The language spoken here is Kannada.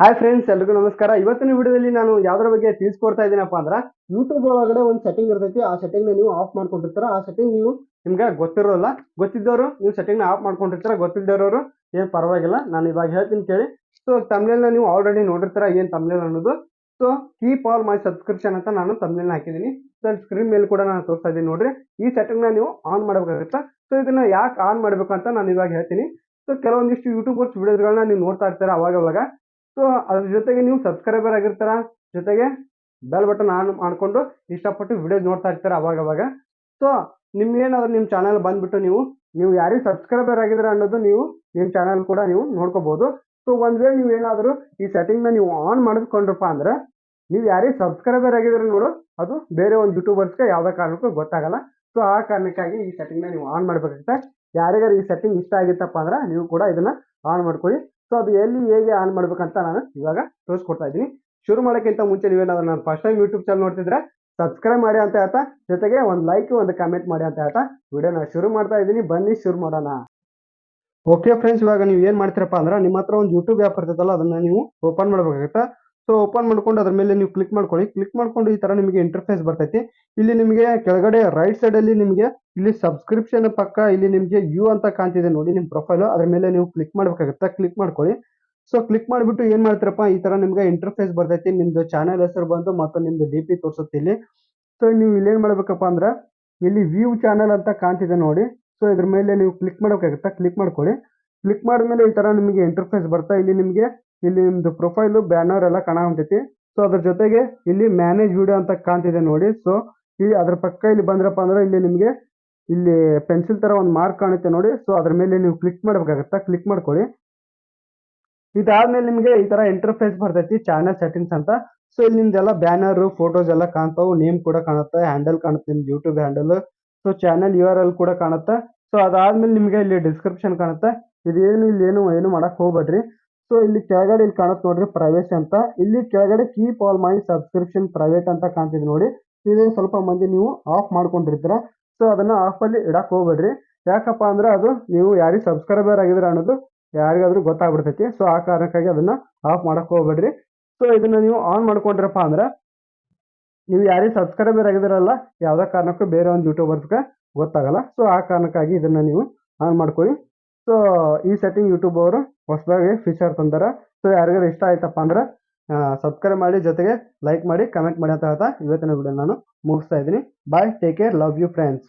ಹಾಯ್ ಫ್ರೆಂಡ್ಸ್, ಎಲ್ರಿಗೂ ನಮಸ್ಕಾರ. ಇವತ್ತಿನ ವಿಡಿಯೋದಲ್ಲಿ ನಾನು ಯಾವ್ದ್ರ ಬಗ್ಗೆ ತಿಳಿಸ್ಕೊಡ್ತಾ ಇದ್ದೀನಪ್ಪ ಅಂದ್ರೆ ಯೂಟ್ಯೂಬ್ ಒಳಗಡೆ ಒಂದು ಸೆಟ್ಟಿಂಗ್ ಇರ್ತೈತಿ. ಆ ಸೆಟ್ಟಿಂಗ್ ನೀವು ಆಫ್ ಮಾಡ್ಕೊಂಡಿರ್ತಾರ. ಆ ಸೆಟ್ಟಿಂಗ್ ನಿಮ್ಗೆ ಗೊತ್ತಿರೋಲ್ಲ. ಗೊತ್ತಿದ್ದವರು ನೀವು ಸೆಟ್ಟಿಂಗ್ ಆಫ್ ಮಾಡ್ಕೊಂಡಿರ್ತಾರ, ಗೊತ್ತಿದ್ದವರು ಏನು ಪರವಾಗಿಲ್ಲ. ನಾನು ಇವಾಗ ಹೇಳ್ತೀನಿ ಕೇಳಿ. ಸೊ ತಮ್ನೇಲ್ನ ನೀವು ಆಲ್ರೆಡಿ ನೋಡಿರ್ತಾರ ಏನು ತಮ್ನೇಲ್ ಅನ್ನೋದು. So keep all my subscription ಅಂತ ನಾನು ತಮ್ನೇಲ್ನ ಹಾಕಿದ್ದೀನಿ. ಸೊ ಸ್ಕ್ರೀನ್ ಮೇಲೆ ಕೂಡ ನಾನು ತೋರಿಸ್ತಾ ಇದ್ದೀನಿ ನೋಡ್ರಿ. ಈ ಸೆಟ್ಟಿಂಗ್ನ ನೀವು ಆನ್ ಮಾಡಬೇಕಾಗುತ್ತೆ. ಸೊ ಇದನ್ನ ಯಾಕೆ ಆನ್ ಮಾಡಬೇಕು ಅಂತ ನಾನು ಇವಾಗ ಹೇಳ್ತೀನಿ. ಸೊ ಕೆಲವೊಂದಿಷ್ಟು ಯೂಟ್ಯೂಬರ್ಸ್ ವಿಡಿಯೋಸ್ಗಳನ್ನ ನೀವು ನೋಡ್ತಾ ಇರ್ತೀರ ಅವಾಗ. ಸೊ ಅದ್ರ ಜೊತೆಗೆ ನೀವು ಸಬ್ಸ್ಕ್ರೈಬರ್ ಆಗಿರ್ತಾರ, ಜೊತೆಗೆ ಬೆಲ್ ಬಟನ್ ಆನ್ ಮಾಡ್ಕೊಂಡು ಇಷ್ಟಪಟ್ಟು ವಿಡಿಯೋ ನೋಡ್ತಾ ಇರ್ತಾರ ಅವಾಗ. ಸೊ ನಿಮ್ಗೇನಾದ್ರು ನಿಮ್ಮ ಚಾನಲ್ ಬಂದ್ಬಿಟ್ಟು ನೀವು ಯಾರಿಗೆ ಸಬ್ಸ್ಕ್ರೈಬರ್ ಆಗಿದ್ರ ಅನ್ನೋದು ನೀವು ನಿಮ್ಮ ಚಾನಲ್ ಕೂಡ ನೀವು ನೋಡ್ಕೋಬಹುದು. ಸೊ ಒಂದ್ ವೇಳೆ ನೀವು ಏನಾದರೂ ಈ ಸೆಟ್ಟಿಂಗ್ನ ನೀವು ಆನ್ ಮಾಡಿಕೊಂಡ್ರಪ್ಪ ಅಂದ್ರೆ ನೀವು ಯಾರಿಗೆ ಸಬ್ಸ್ಕ್ರೈಬರ್ ಆಗಿದ್ರೆ ನೋಡು, ಅದು ಬೇರೆ ಒಂದು ಯೂಟ್ಯೂಬರ್ಸ್ಗೆ ಯಾವುದೇ ಕಾರಣಕ್ಕೂ ಗೊತ್ತಾಗಲ್ಲ. ಸೊ ಆ ಕಾರಣಕ್ಕಾಗಿ ಈ ಸೆಟ್ಟಿಂಗ್ನ ನೀವು ಆನ್ ಮಾಡ್ಬೇಕಾಗುತ್ತೆ. ಯಾರಿಗಾರು ಈ ಸೆಟ್ಟಿಂಗ್ ಇಷ್ಟ ಆಗಿತ್ತಪ್ಪ ಅಂದ್ರೆ ನೀವು ಕೂಡ ಇದನ್ನ ಆನ್ ಮಾಡ್ಕೊಳ್ಳಿ. ಸೊ ಅದು ಹೇಗೆ ಆನ್ ಮಾಡ್ಬೇಕಂತ ನಾನು ಇವಾಗ ತೋರಿಸ್ಕೊಡ್ತಾ ಇದ್ದೀನಿ. ಶುರು ಮಾಡೋಕ್ಕಿಂತ ಮುಂಚೆ ನೀವೇನಾದ್ರು ನಾನು ಫಸ್ಟ್ ಟೈಮ್ ಯೂಟ್ಯೂಬ್ ಚಾನಲ್ ನೋಡ್ತಿದ್ರೆ ಸಬ್ಸ್ಕ್ರೈಬ್ ಮಾಡಿ ಅಂತ ಹೇಳ್ತಾ, ಜೊತೆಗೆ ಒಂದು ಲೈಕ್ ಒಂದು ಕಮೆಂಟ್ ಮಾಡಿ ಅಂತ ಹೇಳ್ತಾ ವಿಡಿಯೋನ ಶುರು ಮಾಡ್ತಾ ಇದ್ದೀನಿ. ಬನ್ನಿ ಶುರು ಮಾಡೋಣ. ಓಕೆ ಫ್ರೆಂಡ್ಸ್, ಇವಾಗ ನೀವು ಏನು ಮಾಡ್ತೀರಪ್ಪ ಅಂದ್ರೆ ನಿಮ್ಮ ಹತ್ರ ಒಂದು ಯೂಟ್ಯೂಬ್ ಆ್ಯಪ್ ಇರ್ತೈತಲ್ಲ, ಅದನ್ನ ನೀವು ಓಪನ್ ಮಾಡಬೇಕಾಗುತ್ತೆ. ಸೊ ಓಪನ್ ಮಾಡ್ಕೊಂಡು ಅದ್ರ ಮೇಲೆ ನೀವು ಕ್ಲಿಕ್ ಮಾಡ್ಕೊಳ್ಳಿ. ಕ್ಲಿಕ್ ಮಾಡ್ಕೊಂಡು ಈ ತರ ನಿಮಗೆ ಇಂಟರ್ಫೇಸ್ ಬರ್ತೈತಿ. ಇಲ್ಲಿ ನಿಮಗೆ ಕೆಳಗಡೆ ರೈಟ್ ಸೈಡ್ ಅಲ್ಲಿ ನಿಮಗೆ ಇಲ್ಲಿ ಸಬ್ಸ್ಕ್ರಿಪ್ಷನ್ ಪಕ್ಕ ಇಲ್ಲಿ ನಿಮಗೆ ಯು ಅಂತ ಕಾಣ್ತಿದೆ ನೋಡಿ, ನಿಮ್ಮ ಪ್ರೊಫೈಲ್. ಅದ್ರ ಮೇಲೆ ನೀವು ಕ್ಲಿಕ್ ಮಾಡಬೇಕಾಗುತ್ತೆ. ಕ್ಲಿಕ್ ಮಾಡ್ಕೊಳ್ಳಿ. ಸೊ ಕ್ಲಿಕ್ ಮಾಡಿಬಿಟ್ಟು ಏನ್ ಮಾಡ್ತೀರಪ್ಪ, ಈ ತರ ನಿಮ್ಗೆ ಇಂಟರ್ಫೇಸ್ ಬರ್ತೈತಿ. ನಿಮ್ದು ಚಾನಲ್ ಹೆಸರು ಬಂದು ಮತ್ತು ನಿಮ್ದು DP ತೋರಿಸುತ್ತೆ ಇಲ್ಲಿ. ಸೊ ನೀವು ಇಲ್ಲಿ ಏನ್ ಮಾಡ್ಬೇಕಪ್ಪ ಅಂದ್ರೆ ಇಲ್ಲಿ ವ್ಯೂ ಚಾನಲ್ ಅಂತ ಕಾಣ್ತಿದೆ ನೋಡಿ. ಸೊ ಇದ್ರ ಮೇಲೆ ನೀವು ಕ್ಲಿಕ್ ಮಾಡಬೇಕಾಗುತ್ತೆ. ಕ್ಲಿಕ್ ಮಾಡ್ಕೊಳ್ಳಿ. ಕ್ಲಿಕ್ ಮಾಡಿದ್ಮೇಲೆ ಈ ತರ ನಿಮಗೆ ಇಂಟರ್ಫೇಸ್ ಬರ್ತಾ ಇಲ್ಲಿ ನಿಮಗೆ ಇಲ್ಲಿ ನಿಮ್ದು ಪ್ರೊಫೈಲು ಬ್ಯಾನರ್ ಎಲ್ಲ ಕಾಣತೈತಿ. ಸೊ ಅದ್ರ ಜೊತೆಗೆ ಇಲ್ಲಿ ಮ್ಯಾನೇಜ್ ವಿಡಿಯೋ ಅಂತ ಕಾಣ್ತಿದೆ ನೋಡಿ. ಸೊ ಇಲ್ಲಿ ಅದ್ರ ಪಕ್ಕ ಇಲ್ಲಿ ಬಂದ್ರಪ್ಪ ಅಂದ್ರೆ ಇಲ್ಲಿ ನಿಮಗೆ ಇಲ್ಲಿ ಪೆನ್ಸಿಲ್ ತರ ಒಂದು ಮಾರ್ಕ್ ಕಾಣುತ್ತೆ ನೋಡಿ. ಸೊ ಅದ್ರ ಮೇಲೆ ನೀವು ಕ್ಲಿಕ್ ಮಾಡಬೇಕಾಗುತ್ತೆ. ಕ್ಲಿಕ್ ಮಾಡ್ಕೊಳ್ಳಿ. ಇದಾದ್ಮೇಲೆ ನಿಮಗೆ ಈ ತರ ಇಂಟರ್ಫೇಸ್ ಬರ್ತೈತಿ, ಚಾನಲ್ ಸೆಟ್ಟಿಂಗ್ಸ್ ಅಂತ. ಸೊ ಇಲ್ಲಿ ನಿಮ್ದೆಲ್ಲ ಬ್ಯಾನರ್ ಫೋಟೋಸ್ ಎಲ್ಲ ಕಾಣ್ತಾವು, ನೇಮ್ ಕೂಡ ಕಾಣುತ್ತೆ, ಹ್ಯಾಂಡಲ್ ಕಾಣುತ್ತೆ, ನಿಮ್ದು YouTube handle. So channel URL ಕೂಡ ಕಾಣುತ್ತೆ. ಸೊ ಅದಾದ್ಮೇಲೆ ನಿಮಗೆ ಇಲ್ಲಿ ಡಿಸ್ಕ್ರಿಪ್ಷನ್ ಕಾಣುತ್ತೆ. ಇದೇನು ಇಲ್ಲಿ ಏನು ಮಾಡಕ್ ಹೋಗ್ಬೇಡ್ರಿ. ಸೊ ಇಲ್ಲಿ ಕೆಳಗಡೆ ಇಲ್ಲಿ ಕಾಣುತ್ತೆ ನೋಡ್ರಿ, ಪ್ರೈವೇಸಿ ಅಂತ. ಇಲ್ಲಿ ಕೆಳಗಡೆ keep all my subscription private ಅಂತ ಕಾಣ್ತಿದೆ ನೋಡಿ. ಇದು ಸ್ವಲ್ಪ ಮಂದಿ ನೀವು ಆಫ್ ಮಾಡ್ಕೊಂಡಿರ್ತೀರ. ಸೊ ಅದನ್ನ ಆಫ್ ಅಲ್ಲಿ ಇಡಕ್ ಹೋಗ್ಬೇಡ್ರಿ. ಯಾಕಪ್ಪ ಅಂದ್ರೆ ಅದು ನೀವು ಯಾರಿಗೆ ಸಬ್ಸ್ಕ್ರೈಬರ್ ಆಗಿದ್ರ ಅನ್ನೋದು ಯಾರಿಗಾದ್ರೂ ಗೊತ್ತಾಗ್ಬಿಡ್ತೈತಿ. ಸೊ ಆ ಕಾರಣಕ್ಕಾಗಿ ಅದನ್ನ ಆಫ್ ಮಾಡಕ್ ಹೋಗ್ಬೇಡ್ರಿ. ಸೊ ಇದನ್ನ ನೀವು ಆನ್ ಮಾಡ್ಕೊಂಡ್ರಪ್ಪ ಅಂದ್ರೆ ನೀವು ಯಾರಿಗೆ ಸಬ್ಸ್ಕ್ರೈಬರ್ ಆಗಿದ್ರಲ್ಲ ಯಾವ್ದೇ ಕಾರಣಕ್ಕೂ ಬೇರೆ ಒಂದು ಯೂಟ್ಯೂಬರ್ಸ್ಗೆ ಗೊತ್ತಾಗಲ್ಲ. ಸೊ ಆ ಕಾರಣಕ್ಕಾಗಿ ಇದನ್ನ ನೀವು ಆನ್ ಮಾಡ್ಕೊಳ್ಳಿ. ಸೊ ಈ ಸೆಟ್ಟಿಂಗ್ ಯೂಟ್ಯೂಬ್ ಅವರು ಹೊಸದಾಗಿ ಫೀಚರ್ ತಂದಾರ. ಸೊ ಯಾರಿಗಾರು ಇಷ್ಟ ಆಯ್ತಪ್ಪ ಅಂದ್ರೆ ಸಬ್ಸ್ಕ್ರೈಬ್ ಮಾಡಿ, ಜೊತೆಗೆ ಲೈಕ್ ಮಾಡಿ, ಕಮೆಂಟ್ ಮಾಡಿ ಅಂತ ಹೇಳ್ತಾ ಇವತ್ತಿನ ವಿಡಿಯೋ ನಾನು ಮುಗಿಸ್ತಾ ಇದ್ದೀನಿ. Bye, take care, love you friends.